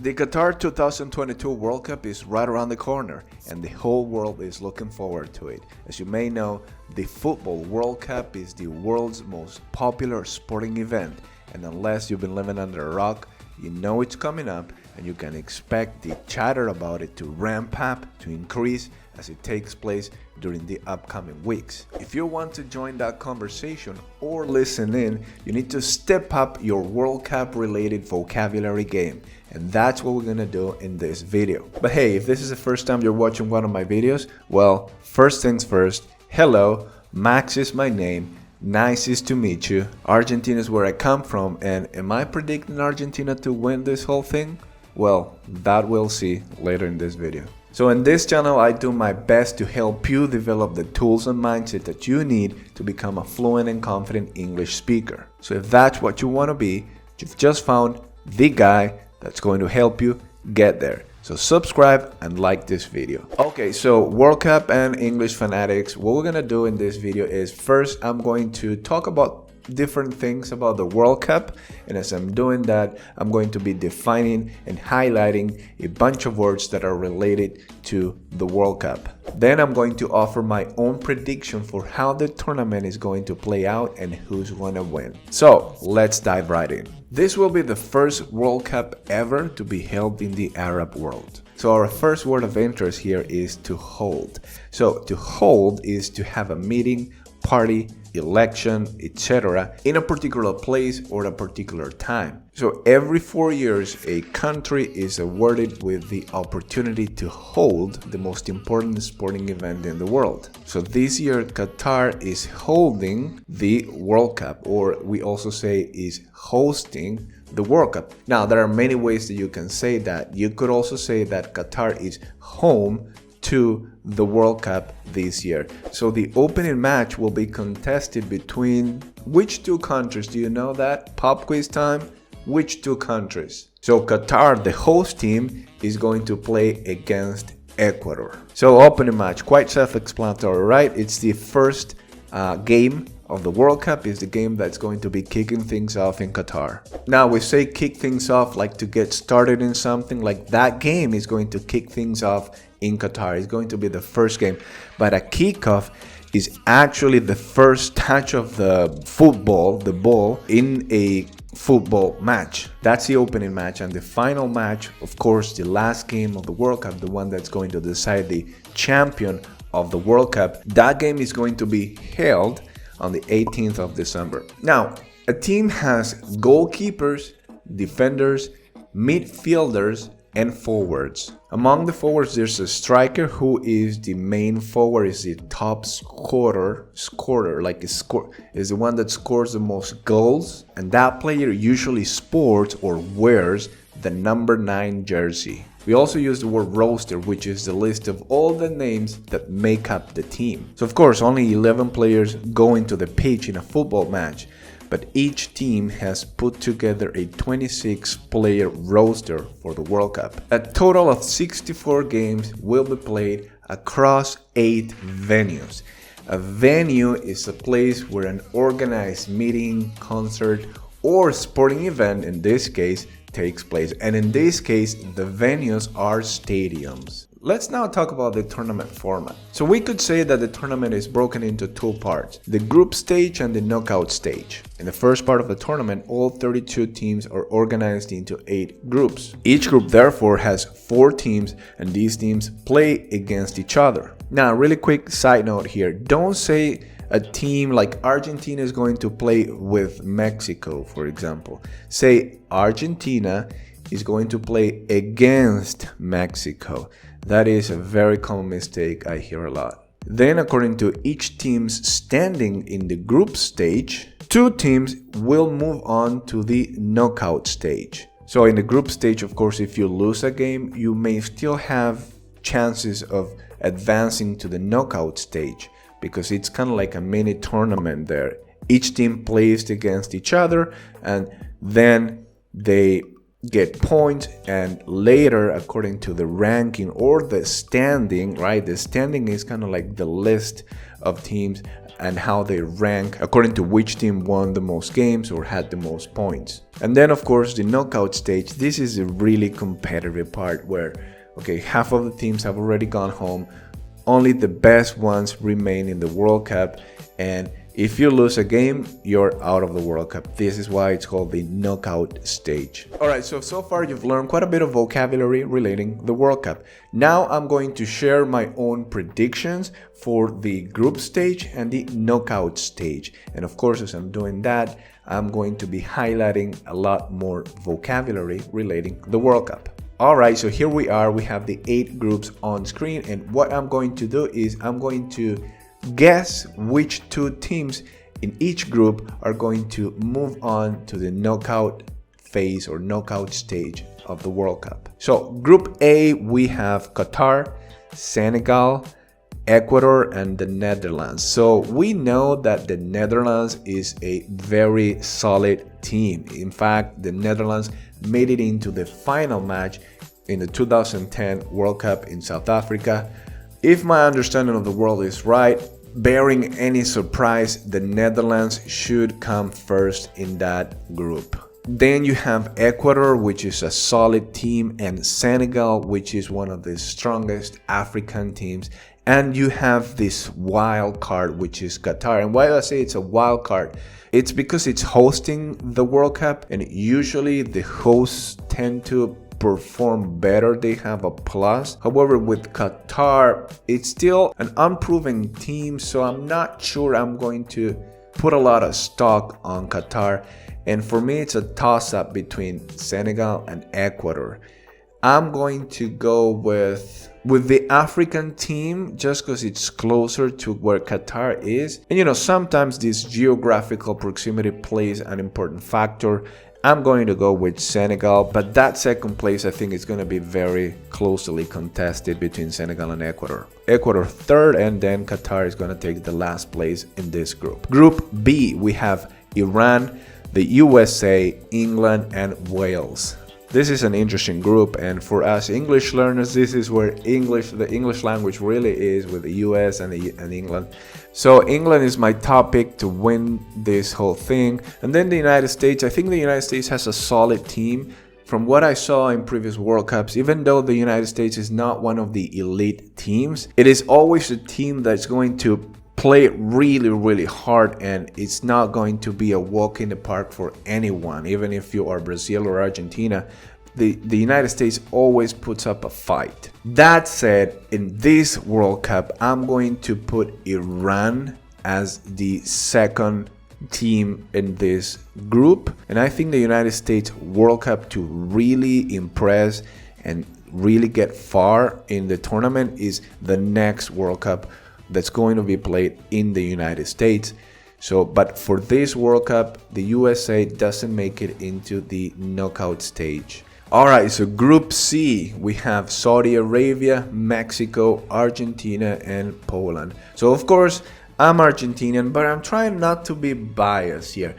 The Qatar 2022 World Cup is right around the corner, and the whole world is looking forward to it. As you may know, the Football World Cup is the world's most popular sporting event, and unless you've been living under a rock, you know it's coming up, and you can expect the chatter about it to ramp up, to increase as it takes place during the upcoming weeks. If you want to join that conversation or listen in, you need to step up your World Cup related vocabulary game. And that's what we're gonna do in this video. But hey, if this is the first time you're watching one of my videos, well, first things first, hello, Max is my name, nice is to meet you. Argentina is where I come from, and am I predicting Argentina to win this whole thing? Well, that we'll see later in this video. So in this channel, I do my best to help you develop the tools and mindset that you need to become a fluent and confident English speaker. So if that's what you want to be, you've just found the guy that's going to help you get there. So subscribe and like this video. Okay, so World Cup and English fanatics, what we're gonna do in this video is first I'm going to talk about different things about the World Cup, and as I'm doing that, I'm going to be defining and highlighting a bunch of words that are related to the World Cup. Then I'm going to offer my own prediction for how the tournament is going to play out and who's going to win. So let's dive right in. This will be the first World Cup ever to be held in the Arab world. So our first word of interest here is to hold. So to hold is to have a meeting, party, election, etc. in a particular place or a particular time. So every 4 years, a country is awarded with the opportunity to hold the most important sporting event in the world. So this year, Qatar is holding the World Cup, or we also say is hosting the World Cup. Now, there are many ways that you can say that. You could also say that Qatar is home to the World Cup this year. So the opening match will be contested between which two countries? Do you know that? Pop quiz time. Which two countries? So Qatar, the host team, is going to play against Ecuador. So opening match, quite self-explanatory, right? It's the first game of the World Cup, is the game that's going to be kicking things off in Qatar. Now we say kick things off like to get started in something, like that game is going to kick things off in Qatar. It's going to be the first game, but a kickoff is actually the first touch of the football, the ball, in a football match. That's the opening match, and the final match, of course, the last game of the World Cup, the one that's going to decide the champion of the World Cup, that game is going to be held on the 18th of December. Now, a team has goalkeepers, defenders, midfielders, and forwards. Among the forwards, there's a striker who is the main forward, is the top scorer, like is the one that scores the most goals, and that player usually sports or wears the number 9 jersey. We also use the word roster, which is the list of all the names that make up the team. So of course, only 11 players go into the pitch in a football match, but each team has put together a 26-player roster for the World Cup. A total of 64 games will be played across 8 venues. A venue is a place where an organized meeting, concert, or sporting event, in this case, takes place. And in this case, the venues are stadiums. Let's now talk about the tournament format. So we could say that the tournament is broken into 2 parts, the group stage and the knockout stage. In the first part of the tournament, all 32 teams are organized into 8 groups. Each group therefore has 4 teams, and these teams play against each other. Now, really quick side note here, don't say a team like Argentina is going to play with Mexico, for example. Say Argentina is going to play against Mexico. That is a very common mistake I hear a lot. Then, according to each team's standing in the group stage, 2 teams will move on to the knockout stage. So in the group stage, of course, if you lose a game, you may still have chances of advancing to the knockout stage, because it's kind of like a mini tournament there. Each team plays against each other, and then they get points, and later, according to the ranking or the standing, right? The standing is kind of like the list of teams and how they rank according to which team won the most games or had the most points. And then of course the knockout stage. This is a really competitive part where, okay, half of the teams have already gone home. Only the best ones remain in the World Cup, and if you lose a game, you're out of the World Cup. This is why it's called the knockout stage. Alright, so far you've learned quite a bit of vocabulary relating the World Cup. Now I'm going to share my own predictions for the group stage and the knockout stage. And of course, as I'm doing that, I'm going to be highlighting a lot more vocabulary relating the World Cup. Alright, so here we are. We have the 8 groups on screen, and what I'm going to do is I'm going to guess which 2 teams in each group are going to move on to the knockout phase or knockout stage of the World Cup. So Group A, we have Qatar, Senegal, Ecuador, and the Netherlands. So we know that the Netherlands is a very solid team. In fact, the Netherlands made it into the final match in the 2010 World Cup in South Africa. If my understanding of the world is right, barring any surprise, the Netherlands should come first in that group. Then you have Ecuador, which is a solid team, and Senegal, which is one of the strongest African teams. And you have this wild card, which is Qatar. And why do I say it's a wild card? It's because it's hosting the World Cup, and usually the hosts tend to perform better. They have a plus. However, with Qatar, it's still an unproven team, so I'm not sure I'm going to put a lot of stock on Qatar. And for me, it's a toss-up between Senegal and Ecuador. I'm going to go with the African team just because it's closer to where Qatar is. And sometimes this geographical proximity plays an important factor. I'm going to go with Senegal, but that second place I think is going to be very closely contested between Senegal and Ecuador. Ecuador third, and then Qatar is going to take the last place in this group. Group B, we have Iran, the USA, England, and Wales. This is an interesting group, and for us English learners, this is where the English language really is, with the US and England. So England is my top pick to win this whole thing. And then the United States. I think the United States has a solid team. From what I saw in previous World Cups, even though the United States is not one of the elite teams, it is always a team that's going to play really, really hard, and it's not going to be a walk in the park for anyone. Even if you are Brazil or Argentina, the United States always puts up a fight. That said, in this World Cup, I'm going to put Iran as the second team in this group, and I think the United States World Cup to really impress and really get far in the tournament is the next World Cup that's going to be played in the United States. But for this World Cup, the USA doesn't make it into the knockout stage. Alright, so Group C, we have Saudi Arabia, Mexico, Argentina, and Poland. So of course, I'm Argentinian, but I'm trying not to be biased here.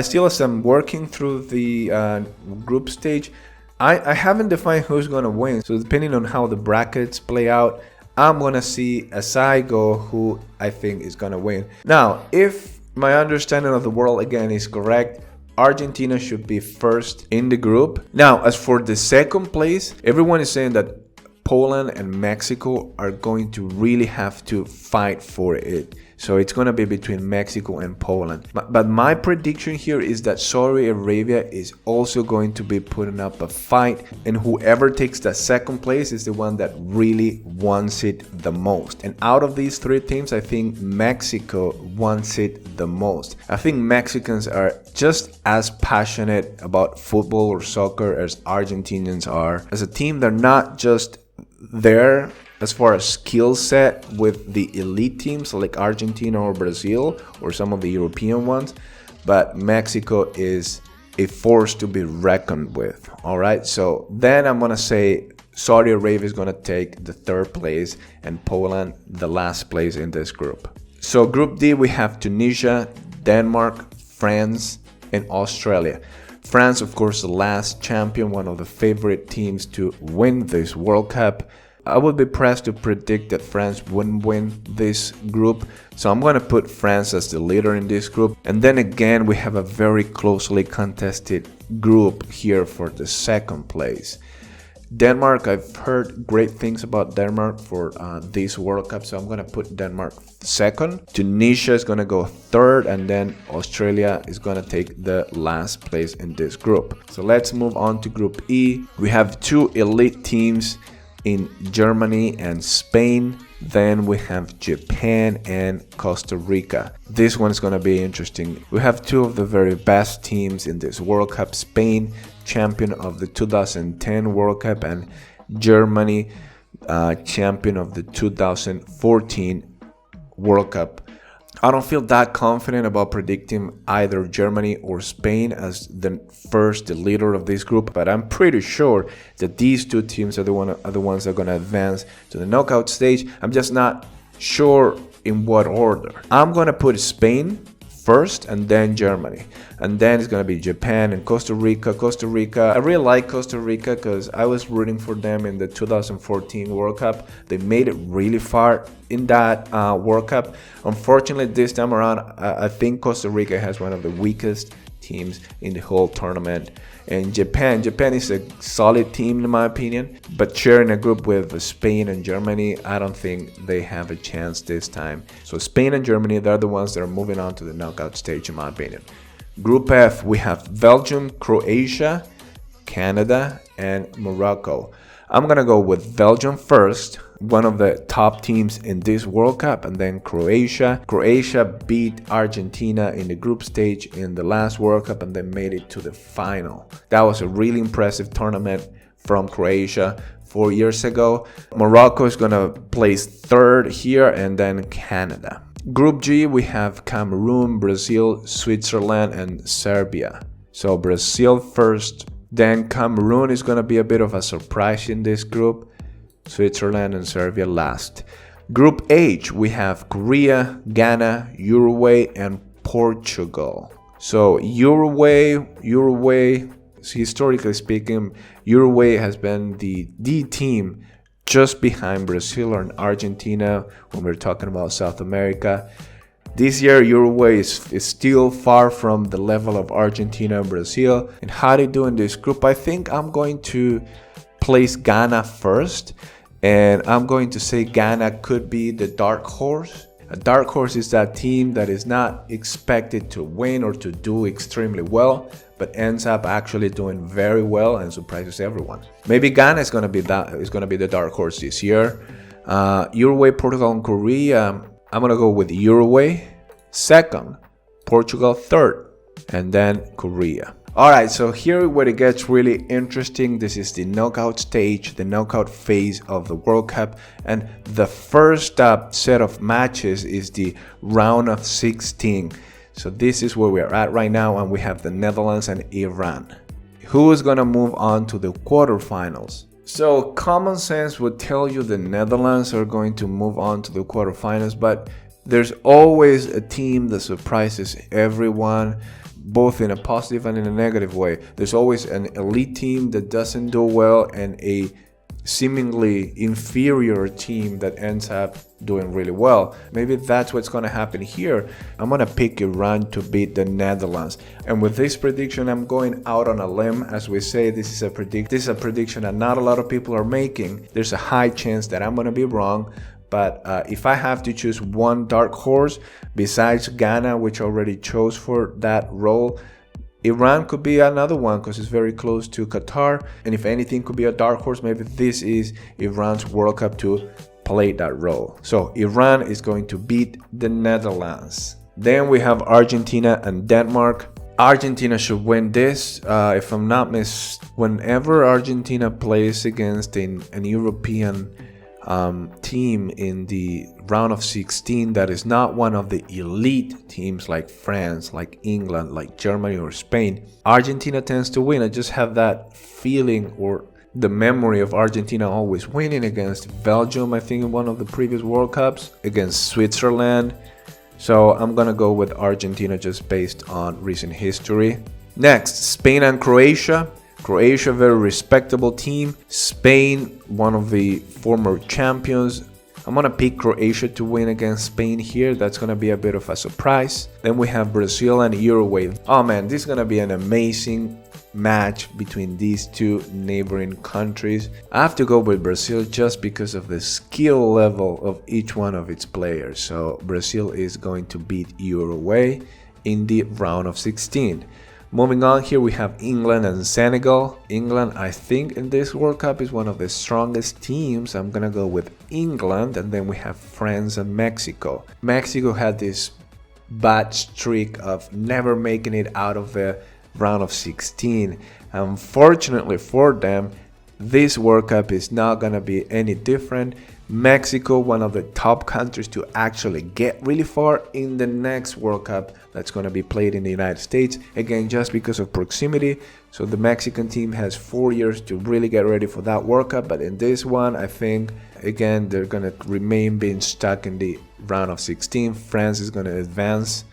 Still, as I'm working through the group stage, I haven't defined who's going to win. So depending on how the brackets play out, I'm going to see as I go who I think is going to win. Now, if my understanding of the world again is correct, Argentina should be first in the group. Now, as for the second place, everyone is saying that Poland and Mexico are going to really have to fight for it. So it's going to be between Mexico and Poland. But my prediction here is that Saudi Arabia is also going to be putting up a fight, and whoever takes the second place is the one that really wants it the most. And out of these 3 teams, I think Mexico wants it the most. I think Mexicans are just as passionate about football or soccer as Argentinians are. As a team, they're not just there as far as skill set with the elite teams like Argentina or Brazil or some of the European ones, but Mexico is a force to be reckoned with. All right, so then I'm gonna say Saudi Arabia is gonna take the 3rd place and Poland the last place in this group. So Group D, we have Tunisia, Denmark, France, and Australia. France, of course, the last champion, one of the favorite teams to win this World Cup. I would be pressed to predict that France wouldn't win this group. So I'm going to put France as the leader in this group. And then again, we have a very closely contested group here for the second place. Denmark, I've heard great things about Denmark for this World Cup, so I'm going to put Denmark second. Tunisia is going to go third, and then Australia is going to take the last place in this group. So let's move on to Group E. We have two elite teams in Germany and Spain. Then we have Japan and Costa Rica. This one is going to be interesting. We have two of the very best teams in this World Cup. Spain, champion of the 2010 World Cup, and Germany, champion of the 2014 World Cup. I don't feel that confident about predicting either Germany or Spain as the leader of this group, but I'm pretty sure that these two teams are the ones that are going to advance to the knockout stage. I'm just not sure in what order. I'm going to put Spain first and then Germany, and then it's going to be Japan and Costa Rica. I really like Costa Rica because I was rooting for them in the 2014 World Cup. They made it really far in that World Cup. Unfortunately, this time around, I think Costa Rica has one of the weakest teams in the whole tournament. And Japan is a solid team in my opinion, but sharing a group with Spain and Germany, I don't think they have a chance this time. So Spain and Germany, they're the ones that are moving on to the knockout stage in my opinion. Group F, we have Belgium, Croatia, Canada, and Morocco. I'm gonna go with Belgium first, one of the top teams in this World Cup, and then Croatia. Croatia beat Argentina in the group stage in the last World Cup and then made it to the final. That was a really impressive tournament from Croatia 4 years ago. Morocco is gonna place third here, and then Canada. Group G, we have Cameroon, Brazil, Switzerland, and Serbia. So Brazil first, then Cameroon is going to be a bit of a surprise in this group. Switzerland and Serbia last. Group H, we have Korea, Ghana, Uruguay, and Portugal. So Uruguay, historically speaking, Uruguay has been the team just behind Brazil and Argentina when we're talking about South America. This year, Uruguay is still far from the level of Argentina and Brazil. And how they do in this group, I think I'm going to place Ghana first. And I'm going to say Ghana could be the dark horse. A dark horse is that team that is not expected to win or to do extremely well, but ends up actually doing very well and surprises everyone. Maybe Ghana is going to be the dark horse this year. Uruguay, Portugal, and Korea. I'm going to go with Uruguay second, Portugal third, and then Korea. Alright, so here where it gets really interesting. This is the knockout stage, the knockout phase of the World Cup. And the first set of matches is the round of 16. So this is where we're at right now, and we have the Netherlands and Iran. Who is going to move on to the quarterfinals? So common sense would tell you the Netherlands are going to move on to the quarterfinals, but there's always a team that surprises everyone, both in a positive and in a negative way. There's always an elite team that doesn't do well and a seemingly inferior team that ends up doing really well. Maybe that's what's going to happen here. I'm going to pick Iran to beat the Netherlands. And with this prediction, I'm going out on a limb. As we say, this is a prediction that not a lot of people are making. There's a high chance that I'm going to be wrong. But if I have to choose one dark horse besides Ghana, which I already chose for that role, Iran could be another one because it's very close to Qatar. And if anything could be a dark horse, maybe this is Iran's World Cup to play that role. So Iran is going to beat the Netherlands. Then we have Argentina and Denmark. Argentina should win this. If I'm not whenever Argentina plays against an European team in the round of 16 that is not one of the elite teams like France, like England, like Germany or Spain, Argentina tends to win. I just have that feeling or the memory of Argentina always winning against Belgium, I think in one of the previous World Cups, against Switzerland. So I'm gonna go with Argentina just based on recent history. Next, Spain and Croatia. Croatia, very respectable team. Spain, one of the former champions. I'm gonna pick Croatia to win against Spain here. That's gonna be a bit of a surprise. Then we have Brazil and Uruguay. Oh man, this is gonna be an amazing match between these two neighboring countries. I have to go with Brazil just because of the skill level of each one of its players. So Brazil is going to beat Uruguay in the round of 16. Moving on, here we have England and Senegal. England, I think in this World Cup is one of the strongest teams. I'm gonna go with England. And then we have France and Mexico. Mexico had this bad streak of never making it out of the round of 16. Unfortunately for them, this World Cup is not gonna be any different. Mexico, one of the top countries to actually get really far in the next World Cup that's going to be played in the United States. Again, just because of proximity. So the Mexican team has 4 years to really get ready for that World Cup. But in this one, I think, again, they're going to remain being stuck in the round of 16. France is going to advance.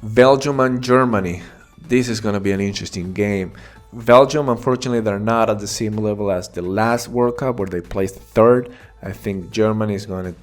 Belgium and Germany. This is going to be an interesting game. Belgium, unfortunately, they're not at the same level as the last World Cup where they placed third. I think Germany is going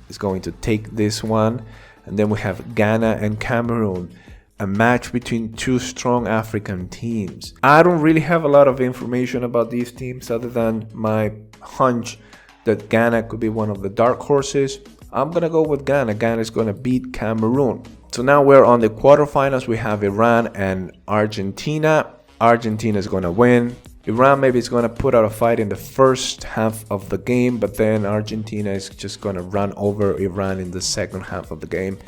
to take this one. And then we have Ghana and Cameroon, a match between two strong African teams. I don't really have a lot of information about these teams other than my hunch that Ghana could be one of the dark horses. I'm going to go with Ghana. Ghana is going to beat Cameroon. So now we're on the quarterfinals. We have Iran and Argentina. Argentina is going to win. Iran maybe is going to put out a fight in the first half of the game, but then Argentina is just going to run over Iran in the second half of the game.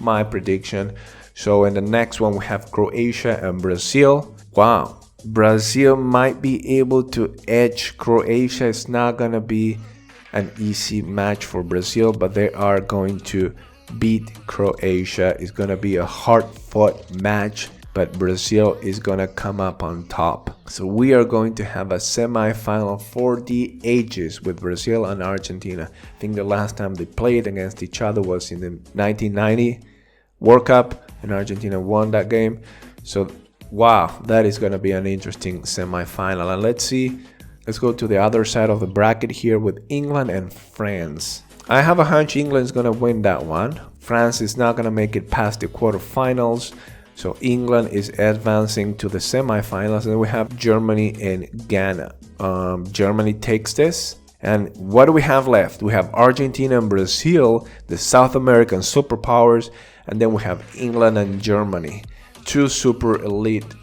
My prediction. So in the next one, we have Croatia and Brazil. Wow. Brazil might be able to edge Croatia. It's not going to be an easy match for Brazil, but they are going to beat Croatia. It's going to be a hard-fought match, but Brazil is going to come up on top. So we are going to have a semi-final for the ages with Brazil and Argentina. I think the last time they played against each other was in the 1990 World Cup, and Argentina won that game. So wow, that is going to be an interesting semi-final. And let's go to the other side of the bracket here with England and France. I have a hunch England is going to win that one. France is not going to make it past the quarterfinals. So England is advancing to the semifinals, and we have Germany and Ghana. Germany takes this. And what do we have left? We have Argentina and Brazil, the South American superpowers, and then we have England and Germany, two super elite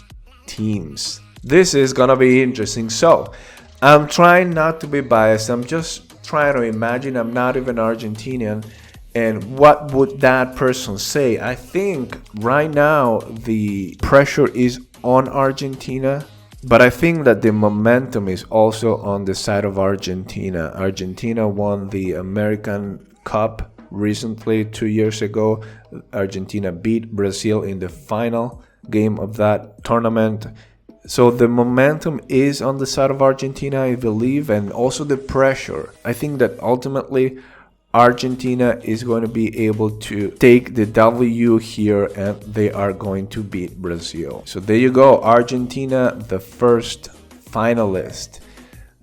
teams. This is gonna be interesting. So I'm trying not to be biased. I'm just trying to imagine. I'm not even Argentinian. And what would that person say? I think right now the pressure is on Argentina, but I think that the momentum is also on the side of Argentina. Argentina won the American Cup recently, 2 years ago. Argentina beat Brazil in the final game of that tournament. So the momentum is on the side of Argentina, I believe, and also the pressure. I think that ultimately Argentina is going to be able to take the W here, and they are going to beat Brazil. So there you go, Argentina, the first finalist.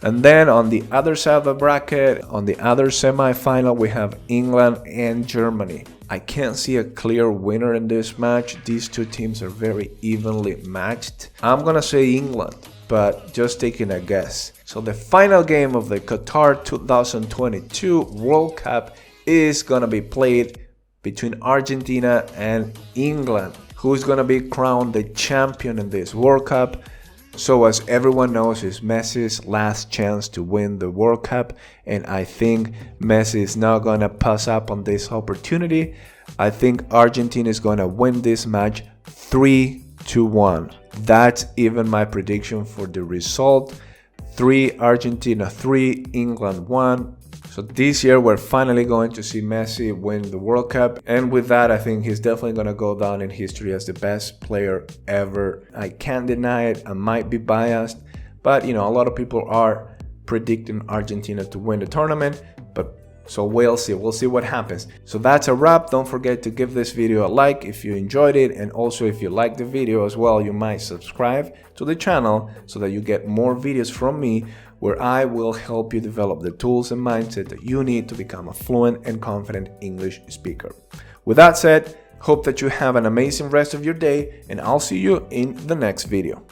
And then on the other side of the bracket, on the other semi-final, we have England and Germany. I can't see a clear winner in this match. These two teams are very evenly matched. I'm gonna say England, but just taking a guess. So the final game of the Qatar 2022 World Cup is gonna be played between Argentina and England. Who's gonna be crowned the champion in this World Cup? So as everyone knows, it's Messi's last chance to win the World Cup, and I think Messi is not gonna pass up on this opportunity. I think Argentina is gonna win this match 3-1. That's even my prediction for the result. 3 Argentina, 3 England, 1. So this year we're finally going to see Messi win the World Cup, and with that I think he's definitely going to go down in history as the best player ever. I can't deny it. I might be biased, but a lot of people are predicting Argentina to win the tournament, but So we'll see what happens. So that's a wrap. Don't forget to give this video a like if you enjoyed it, and also if you like the video as well, you might subscribe to the channel so that you get more videos from me where I will help you develop the tools and mindset that you need to become a fluent and confident English speaker. With that said, hope that you have an amazing rest of your day, and I'll see you in the next video.